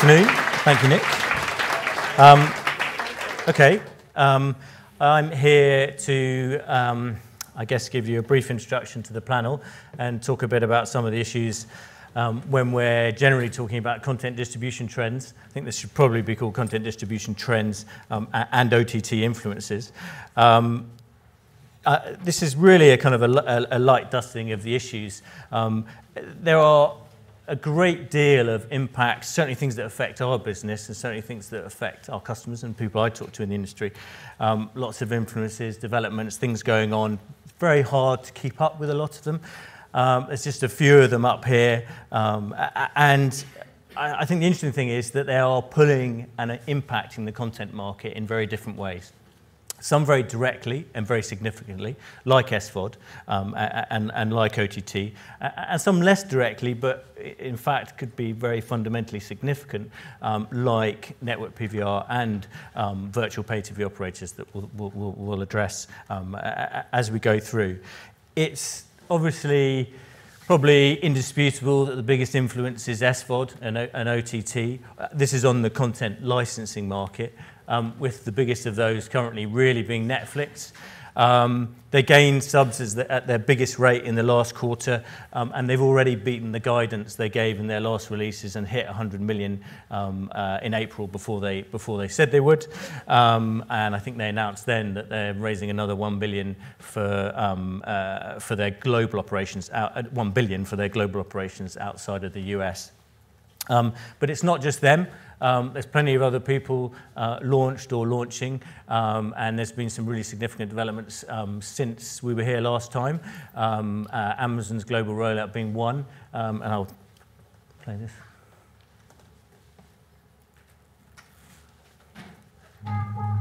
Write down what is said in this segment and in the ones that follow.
afternoon. Thank you, Nick. Okay, I'm here to, I guess, give you a brief introduction to the panel and talk a bit about some of the issues when we're generally talking about content distribution trends. I think this should probably be called content distribution trends and OTT influences. This is really a kind of a light dusting of the issues. There are a great deal of impacts, certainly things that affect our business and certainly things that affect our customers and people I talk to in the industry. Lots of influences, developments, things going on. It's very hard to keep up with a lot of them. There's just a few of them up here. And I think the interesting thing is that they are pulling and impacting the content market in very different ways. Some very directly and very significantly, like SVOD and like OTT, and some less directly, but in fact could be very fundamentally significant, like network PVR and virtual pay TV operators that we'll address as we go through. It's obviously probably indisputable that the biggest influence is SVOD and OTT. This is on the content licensing market, with the biggest of those currently really being Netflix. They gained subs at their biggest rate in the last quarter, and they've already beaten the guidance they gave in their last releases and hit 100 million in April before they said they would. And I think they announced then that they're raising another 1 billion for their global operations, 1 billion for their global operations outside of the US. But it's not just them. There's plenty of other people launched or launching, and there's been some really significant developments since we were here last time. Amazon's global rollout being one, and I'll play this.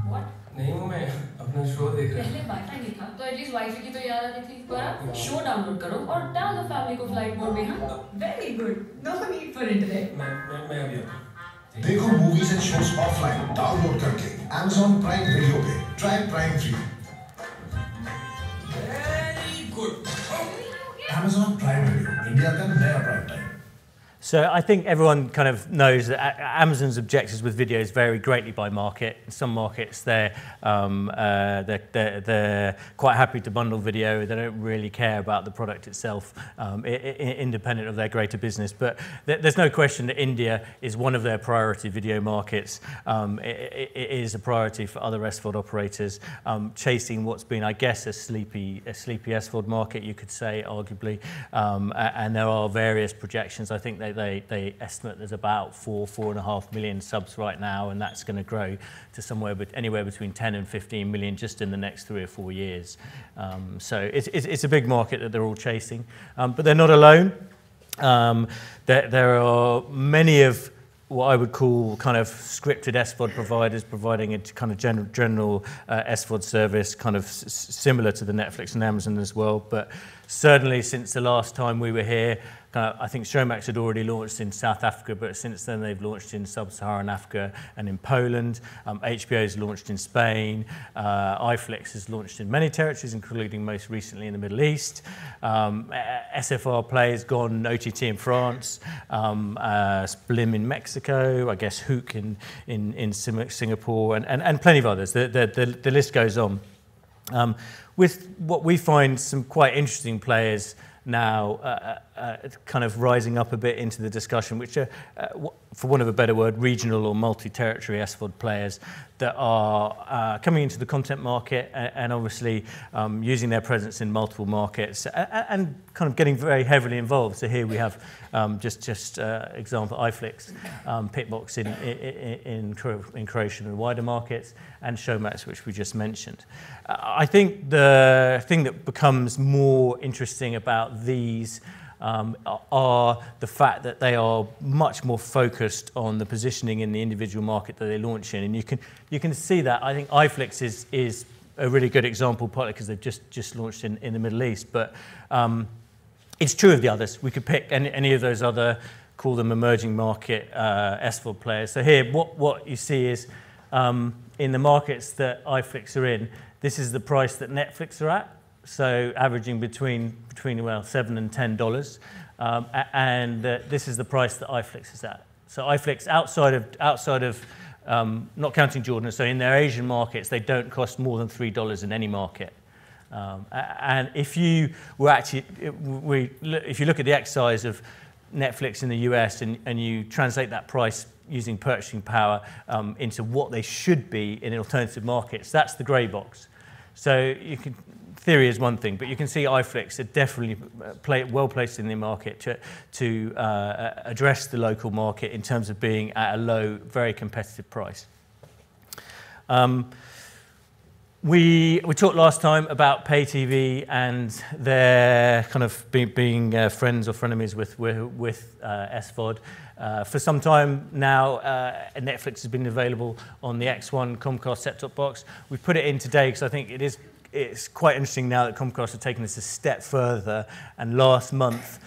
What? नहीं हूँ मैं अपना show देख रहा हूँ। पहले wifi नहीं था, तो एटलीस्ट वाईफाई की तो याद आती थी। पर शो डाउनलोड करो और डाल दो फैमिली को फ्लाइट मोड में हाँ। Very good. No need for internet. मैं अभी आता हूँ। देखो movies and shows offline download करके Amazon प्राइम वीडियो पे try prime free. Very good. Amazon prime video India का नया prime time. So I think everyone kind of knows that Amazon's objectives with videos vary greatly by market. In some markets, they're quite happy to bundle video. They don't really care about the product itself, independent of their greater business. But there's no question that India is one of their priority video markets. It is a priority for other SVOD operators, chasing what's been, I guess, a sleepy SVOD market, you could say, arguably. And there are various projections. I think they estimate there's about 4.5 million subs right now, and that's going to grow to anywhere between 10 and 15 million just in the next 3 or 4 years. So it's a big market that they're all chasing, but they're not alone. There are many of what I would call kind of scripted SVOD providers providing a kind of general SVOD service, kind of similar to the Netflix and Amazon as well. But certainly since the last time we were here, I think Showmax had already launched in South Africa, but since then they've launched in Sub-Saharan Africa and in Poland. HBO has launched in Spain. iFlix has launched in many territories, including most recently in the Middle East. SFR Play has gone OTT in France. Blim in Mexico. I guess Hook in Singapore, and plenty of others. The list goes on. With what we find some quite interesting players now kind of rising up a bit into the discussion, which are, for want of a better word, regional or multi-territory SVOD players that are coming into the content market and obviously using their presence in multiple markets and kind of getting very heavily involved. So here we have just example, iFlix, Pitbox in Croatian and wider markets, and Showmax, which we just mentioned. I think the thing that becomes more interesting about these are the fact that they are much more focused on the positioning in the individual market that they launch in, and you can see that. I think iFlix is a really good example, partly because they've just launched in the Middle East, but it's true of the others. We could pick any of those other, call them emerging market SVOD players. So here, what you see is in the markets that iFlix are in, this is the price that Netflix are at. So averaging between well $7 and $10, and this is the price that iFlix is at. So iFlix outside of not counting Jordan, so in their Asian markets, they don't cost more than $3 in any market. And if you were actually, if you look at the exercise of Netflix in the US and you translate that price using purchasing power into what they should be in alternative markets, that's the grey box. So you can, theory is one thing, but you can see iFlix are definitely well placed in the market to address the local market in terms of being at a low, very competitive price. We talked last time about pay TV and their kind of being friends or frenemies with SVOD. For some time now, Netflix has been available on the X1 Comcast set-top box. We've put it in today because I think it's quite interesting now that Comcast have taken this a step further. And last month,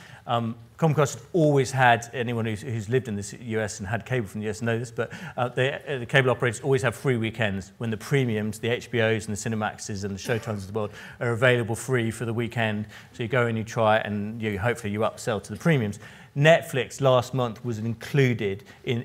Comcast always had, anyone who's lived in the US and had cable from the US know this, but the cable operators always have free weekends when the premiums, the HBOs and the Cinemaxes and the Showtimes of the world are available free for the weekend. So you go and you try it and hopefully you upsell to the premiums. Netflix last month was included in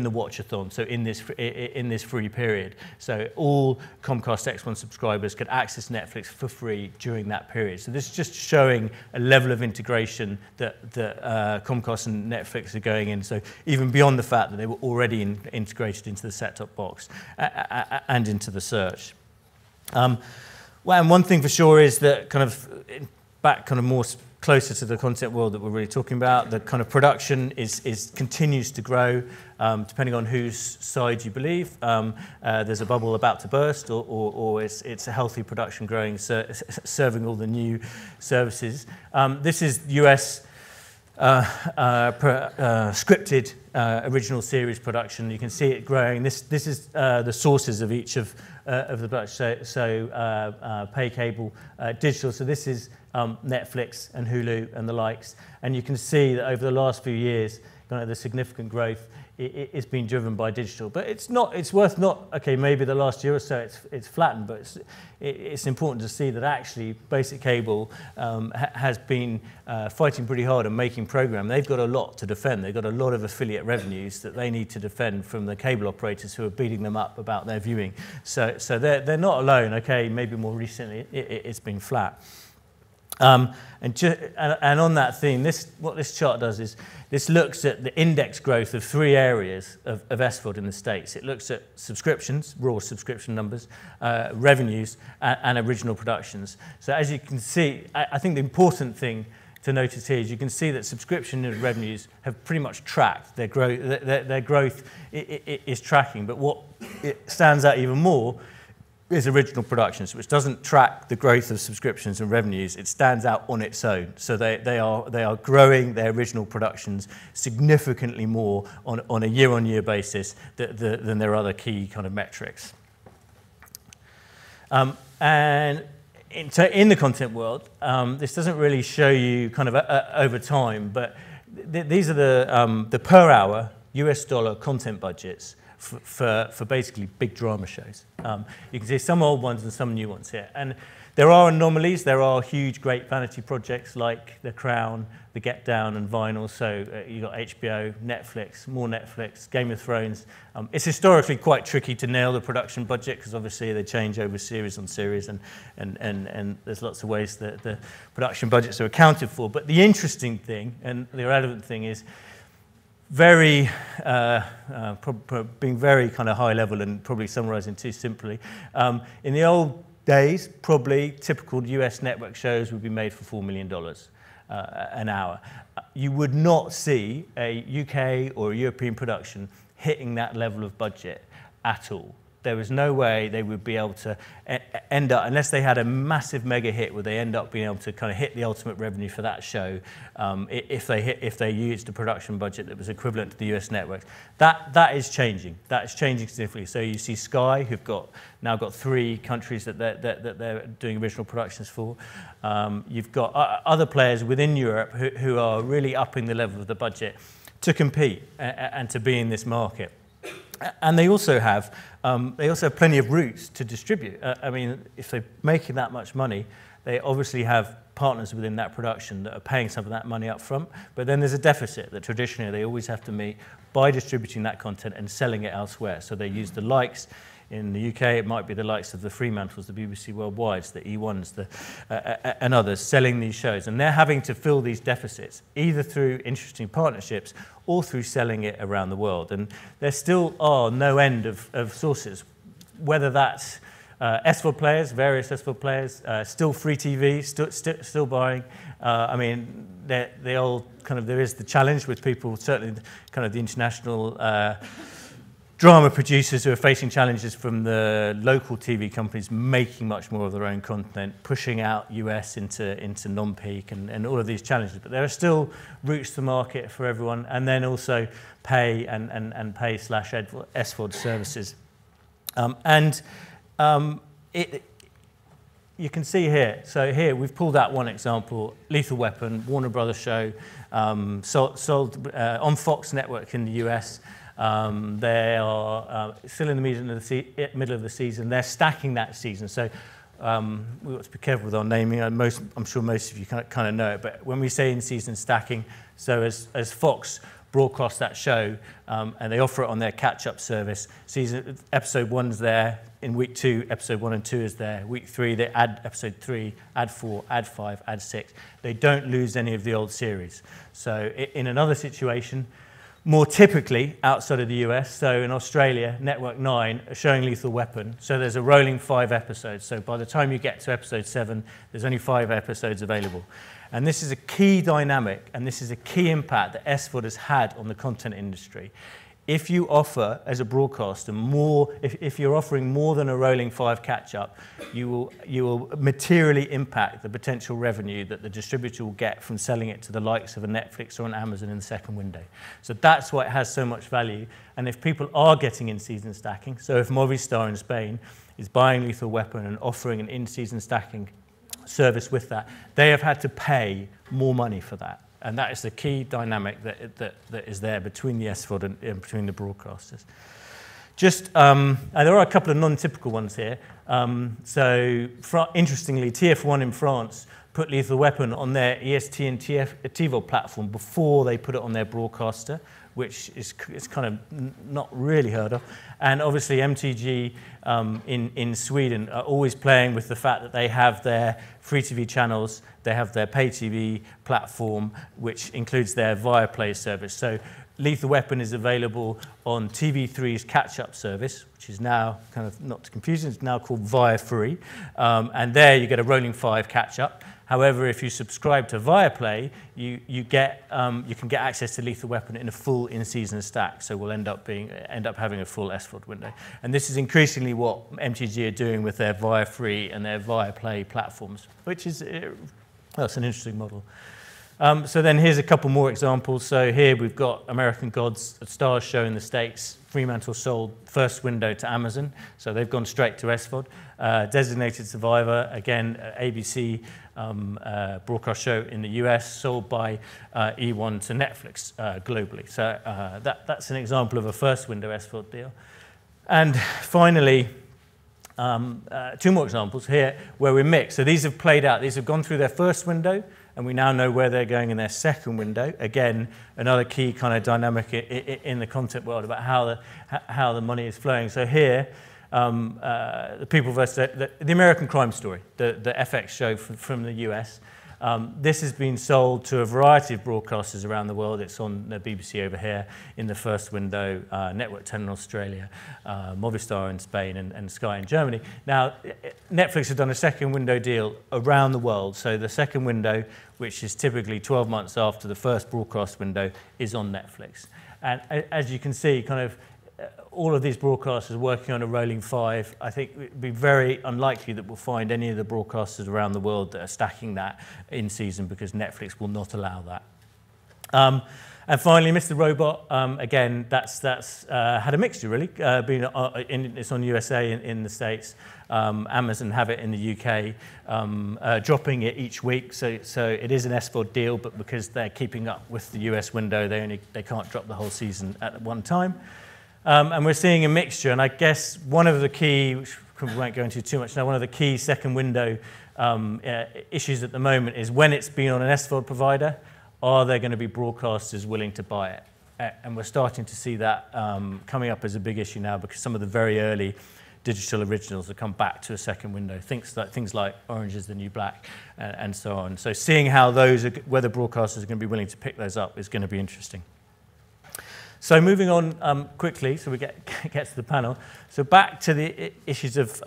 the watchathon, so in this free period. So all Comcast X1 subscribers could access Netflix for free during that period. So this is just showing a level of integration that Comcast and Netflix are going in. So even beyond the fact that they were already integrated into the set-top box and into the search. Well, and one thing for sure is that kind of more closer to the content world that we're really talking about, the kind of production continues to grow, depending on whose side you believe. There's a bubble about to burst, or it's a healthy production growing, serving all the new services. This is US scripted original series production. You can see it growing. This is the sources of each of the production. So pay cable, digital. So this is Netflix and Hulu and the likes. And you can see that over the last few years, the significant growth it's been driven by digital. But it's worth okay, maybe the last year or so it's flattened, but it's important to see that actually basic cable has been fighting pretty hard and making program. They've got a lot to defend. They've got a lot of affiliate revenues that they need to defend from the cable operators who are beating them up about their viewing. So they're not alone. Okay, maybe more recently it's been flat. And on that theme, what this chart does is this looks at the index growth of three areas of SVOD in the States. It looks at subscriptions, raw subscription numbers, revenues, and original productions. So as you can see, I think the important thing to notice here is you can see that subscription revenues have pretty much tracked. Their growth is tracking, but what stands out even more is original productions, which doesn't track the growth of subscriptions and revenues. It stands out on its own. So they are growing their original productions significantly more on a year-on-year basis than their other key kind of metrics. And in the content world, this doesn't really show you kind of over time, but these are the per hour US dollar content budgets for basically big drama shows. You can see some old ones and some new ones here. And there are anomalies. There are huge, great vanity projects like The Crown, The Get Down, and Vinyl. So you've got HBO, Netflix, more Netflix, Game of Thrones. It's historically quite tricky to nail the production budget because obviously they change over series on series, and there's lots of ways that the production budgets are accounted for. But the interesting thing and the relevant thing is being very kind of high level and probably summarizing too simply. In the old days, probably typical US network shows would be made for $4 million an hour. You would not see a UK or a European production hitting that level of budget at all. There was no way they would be able to end up, unless they had a massive mega hit where they end up being able to kind of hit the ultimate revenue for that show, if they used a production budget that was equivalent to the US networks. That is changing. That is changing significantly. So you see Sky, who've now got 3 countries that they're doing original productions for. You've got other players within Europe who are really upping the level of the budget to compete and to be in this market. And they also have plenty of routes to distribute. I mean, if they're making that much money, they obviously have partners within that production that are paying some of that money up front. But then there's a deficit that traditionally they always have to meet by distributing that content and selling it elsewhere. So they use the likes. In the UK, it might be the likes of the Fremantles, the BBC Worldwides, the E1s, and others selling these shows. And they're having to fill these deficits, either through interesting partnerships or through selling it around the world. And there still are no end of sources, whether that's SVOD players, various SVOD players, still free TV, still buying. I mean, they all kind of, there is the challenge with people, certainly kind of the international drama producers who are facing challenges from the local TV companies making much more of their own content, pushing out US into non-peak and all of these challenges. But there are still routes to market for everyone, and then also pay and pay/SVOD services. You can see here, so here we've pulled out one example, Lethal Weapon, Warner Brothers show, sold on Fox Network in the US. They are still in the middle of the season. They're stacking that season. So we've got to be careful with our naming. I'm sure most of you kind of know it. But when we say in-season stacking, so as Fox broadcast that show and they offer it on their catch-up service, episode 1's there. In week 2, episode 1 and 2 is there. Week 3, they add episode 3, add 4, add 5, add 6. They don't lose any of the old series. So in another situation, more typically outside of the US, so in Australia, Network 9 are showing Lethal Weapon. So there's a rolling 5 episodes. So by the time you get to episode 7, there's only 5 episodes available. And this is a key dynamic, and this is a key impact that SVOD has had on the content industry. If you offer, as a broadcaster, more, if you're offering more than a rolling 5 catch-up, you will materially impact the potential revenue that the distributor will get from selling it to the likes of a Netflix or an Amazon in the second window. So that's why it has so much value. And if people are getting in-season stacking, so if Movistar in Spain is buying Lethal Weapon and offering an in-season stacking service with that, they have had to pay more money for that. And that is the key dynamic that is there between the SVOD and between the broadcasters. Just, and there are a couple of non-typical ones here. So, interestingly, TF1 in France put Lethal Weapon on their EST and TiVo platform before they put it on their broadcaster, which is kind of not really heard of. And obviously MTG in Sweden are always playing with the fact that they have their free TV channels, they have their pay TV platform, which includes their Viaplay service. So Lethal Weapon is available on TV3's catch-up service, which is now, kind of not to confuse, it's now called Viafree. And there you get a rolling 5 catch-up. However, if you subscribe to Viaplay, you can get access to Lethal Weapon in a full in-season stack. So we'll end up having a full SVOD window. And this is increasingly what MTG are doing with their Viafree and their Viaplay platforms, which is that's an interesting model. So then here's a couple more examples. So here we've got American Gods, a Stars show in the States. Fremantle sold first window to Amazon, so they've gone straight to SVOD. Designated Survivor, again, ABC broadcast show in the US, sold by E1 to Netflix globally. So that's an example of a first window SVOD deal. And finally, 2 more examples here where we're mixed. So these have played out. These have gone through their first window, and we now know where they're going in their second window. Again, another key kind of dynamic in the content world about how the money is flowing. So here, the People versus the American Crime Story, the FX show from the US. This has been sold to a variety of broadcasters around the world. It's on the BBC over here in the first window, Network 10 in Australia, Movistar in Spain, and Sky in Germany. Now, Netflix has done a second window deal around the world. So the second window, which is typically 12 months after the first broadcast window, is on Netflix. And as you can see, kind of all of these broadcasters working on a rolling 5, I think it would be very unlikely that we'll find any of the broadcasters around the world that are stacking that in season, because Netflix will not allow that. And finally, Mr. Robot, again, that's had a mixture, really. It's on USA in the States. Amazon have it in the UK, dropping it each week. So it is an SVOD deal, but because they're keeping up with the US window, they can't drop the whole season at one time. And we're seeing a mixture, and I guess one of the key, which we won't go into too much now, one of the key second window issues at the moment is when it's been on an SVOD provider, are there going to be broadcasters willing to buy it? And we're starting to see that coming up as a big issue now, because some of the very early digital originals have come back to a second window. Things like Orange is the New Black and so on. So seeing how whether broadcasters are going to be willing to pick those up is going to be interesting. So moving on quickly, so we get to the panel. So back to the issues of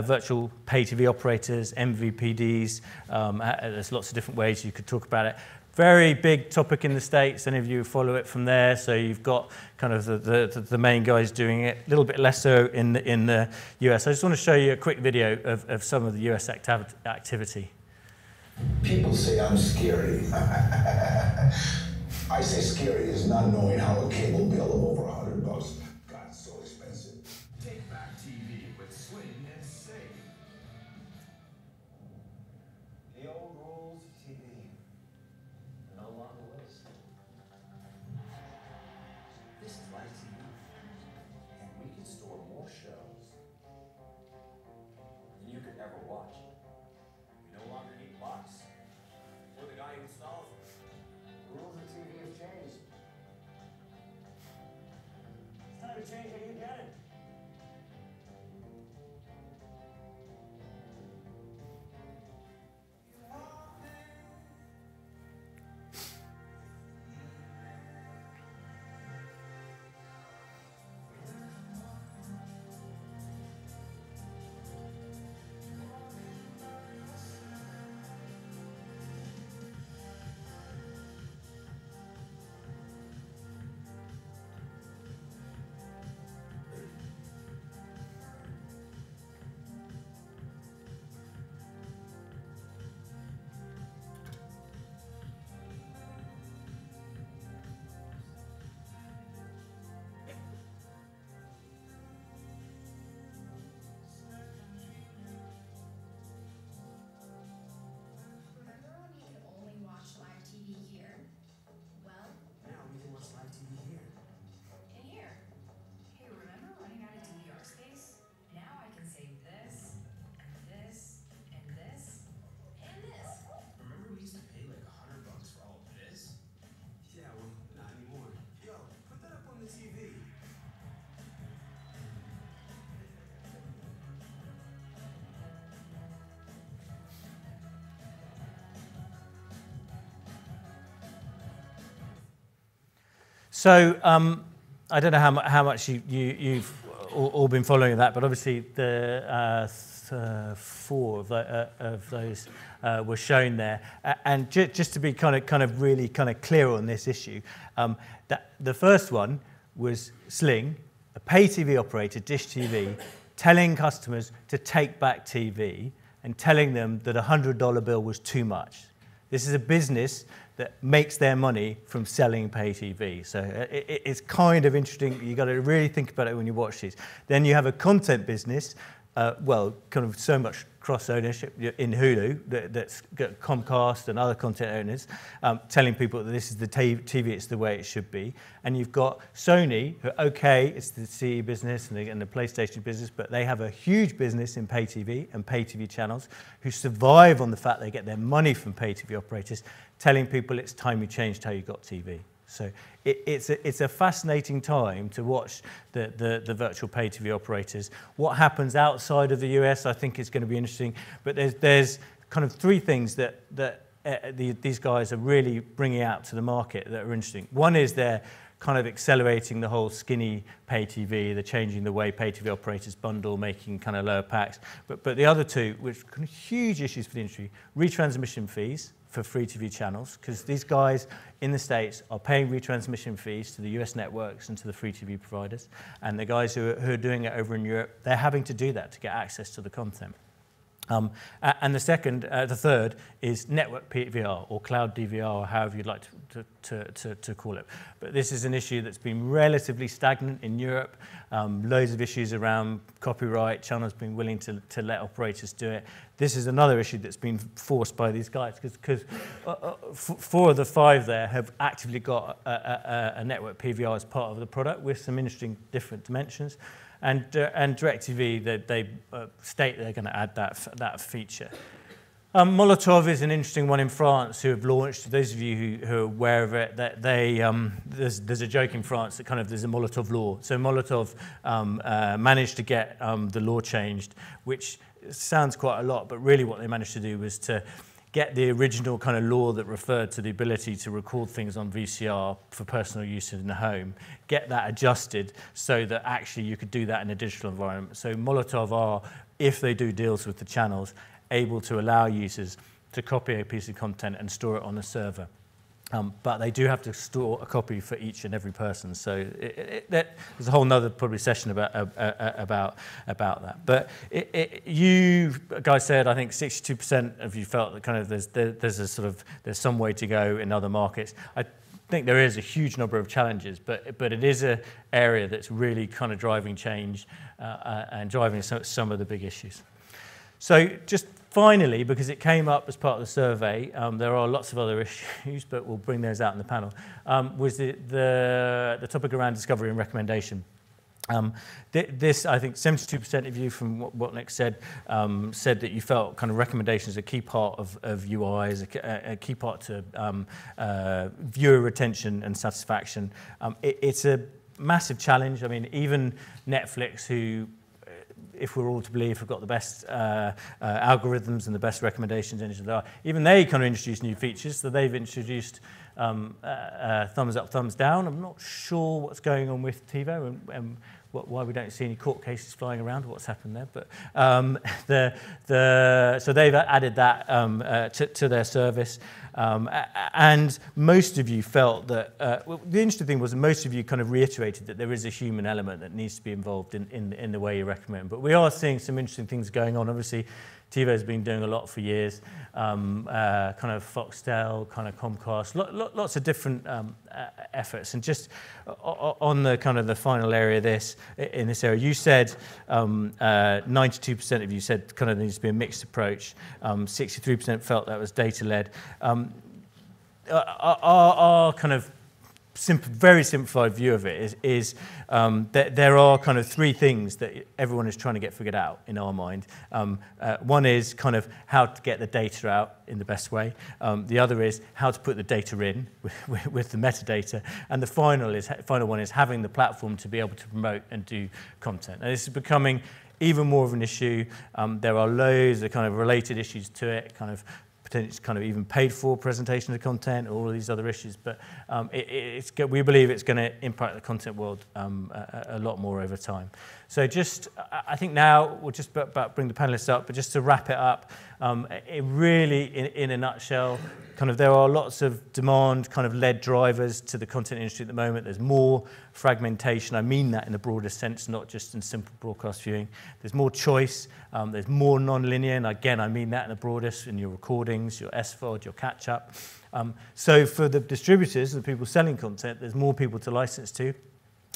virtual pay TV operators, MVPDs. There's lots of different ways you could talk about it. Very big topic in the States. Any of you follow it from there? So you've got kind of the main guys doing it. A little bit less so in the US. I just want to show you a quick video of some of the US activity. People say I'm scary. I say scary is not knowing how a cable bill of over $100 got so expensive. Take back TV with Sling and Save. The old rules of TV are no longer listening. This is live TV, and we can store more shows than you could ever watch. You no longer need box or the guy who installs it. The rules of TV have changed. It's time to change how you get it. So I don't know how much you've all been following that, but obviously the 4 of those were shown there. And just to be kind of really clear on this issue, that the first one was Sling, a pay TV operator, Dish TV, telling customers to take back TV and telling them that a $100 bill was too much. This is a business that makes their money from selling pay TV. So it's kind of interesting. You've got to really think about it when you watch these. Then you have a content business, well, kind of so much cross-ownership in Hulu that's got Comcast and other content owners telling people that this is the TV, it's the way it should be. And you've got Sony, who, okay, it's the CE business and the PlayStation business, but they have a huge business in pay TV and pay TV channels who survive on the fact they get their money from pay TV operators, telling people it's time you changed how you got TV. So it's a fascinating time to watch the virtual pay TV operators. What happens outside of the US, I think, is going to be interesting. But there's kind of 3 things that these guys are really bringing out to the market that are interesting. One is they're kind of accelerating the whole skinny pay TV. They're changing the way pay TV operators bundle, making kind of lower packs. But the other 2, which are kind of huge issues for the industry, retransmission fees for free TV channels, because these guys in the States are paying retransmission fees to the US networks and to the free TV providers, and the guys who are doing it over in Europe, they're having to do that to get access to the content. And the third is network PVR or cloud DVR, or however you'd like to call it. But this is an issue that's been relatively stagnant in Europe. Loads of issues around copyright, channels being willing to let operators do it. This is another issue that's been forced by these guys, because 4 of the 5 there have actively got a network PVR as part of the product with some interesting different dimensions. And DirecTV, they state they're going to add that feature. Molotov is an interesting one in France who have launched. Those of you who are aware of it, that they there's a joke in France that kind of there's a Molotov law. So Molotov managed to get the law changed, which sounds quite a lot, but really what they managed to do was to get the original kind of law that referred to the ability to record things on VCR for personal use in the home, get that adjusted so that actually you could do that in a digital environment. So Molotov are, if they do deals with the channels, able to allow users to copy a piece of content and store it on a server. But they do have to store a copy for each and every person. So there's a whole nother probably session about that. But you guys said, I think 62% of you felt that kind of there's some way to go in other markets. I think there is a huge number of challenges, but it is an area that's really kind of driving change and driving some of the big issues. So just finally, because it came up as part of the survey, there are lots of other issues, but we'll bring those out in the panel, was the topic around discovery and recommendation. This, I think 72% of you, from what Nick said, said that you felt kind of recommendations are a key part of UI, is a key part to viewer retention and satisfaction. It's a massive challenge. I mean, even Netflix, who, if we're all to believe, have got the best algorithms and the best recommendations engines there are, even they kind of introduce new features. So they've introduced thumbs up, thumbs down. I'm not sure what's going on with TiVo and why we don't see any court cases flying around, what's happened there. But so they've added that to their service. And most of you felt that, well, the interesting thing was most of you kind of reiterated that there is a human element that needs to be involved in the way you recommend. But we are seeing some interesting things going on. Obviously, TiVo's been doing a lot for years, kind of Foxtel, kind of Comcast, lots of different efforts. And just on the kind of the final area in this area, you said 92% of you said kind of there needs to be a mixed approach. 63% felt that was data-led. Our kind of very simplified view of it is that there are kind of three things that everyone is trying to get figured out in our mind. One is kind of how to get the data out in the best way. The other is how to put the data in with the metadata. And the final one is having the platform to be able to promote and do content. And this is becoming even more of an issue. There are loads of kind of related issues to it, kind of potentially kind of even paid for presentation of content, all of these other issues. But we believe it's going to impact the content world a lot more over time. So just, I think now we'll just about bring the panelists up, but just to wrap it up, it really, in a nutshell, kind of there are lots of demand kind of led drivers to the content industry at the moment. There's more fragmentation. I mean that in the broadest sense, not just in simple broadcast viewing. There's more choice. There's more non-linear, and again, I mean that in the broadest, in your recordings, your SVOD, your catch-up. So for the distributors, the people selling content, there's more people to license to.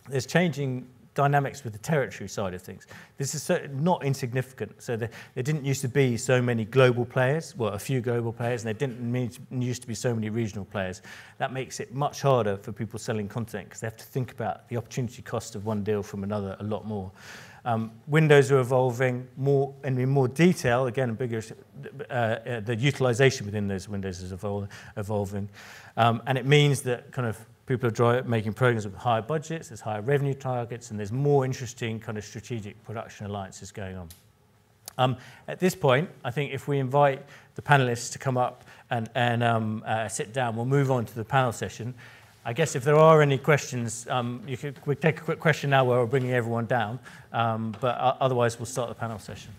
There's changing dynamics with the territory side of things. This is not insignificant. So there didn't used to be so many global players, well, a few global players, and there didn't used to be so many regional players. That makes it much harder for people selling content because they have to think about the opportunity cost of one deal from another a lot more. Windows are evolving more and in more detail. Again, bigger, the utilization within those windows is evolving, and it means that kind of people are making programs with higher budgets, there's higher revenue targets, and there's more interesting kind of strategic production alliances going on. At this point, I think if we invite the panelists to come up and sit down, we'll move on to the panel session. I guess if there are any questions, we take a quick question now where we're bringing everyone down, but otherwise we'll start the panel session.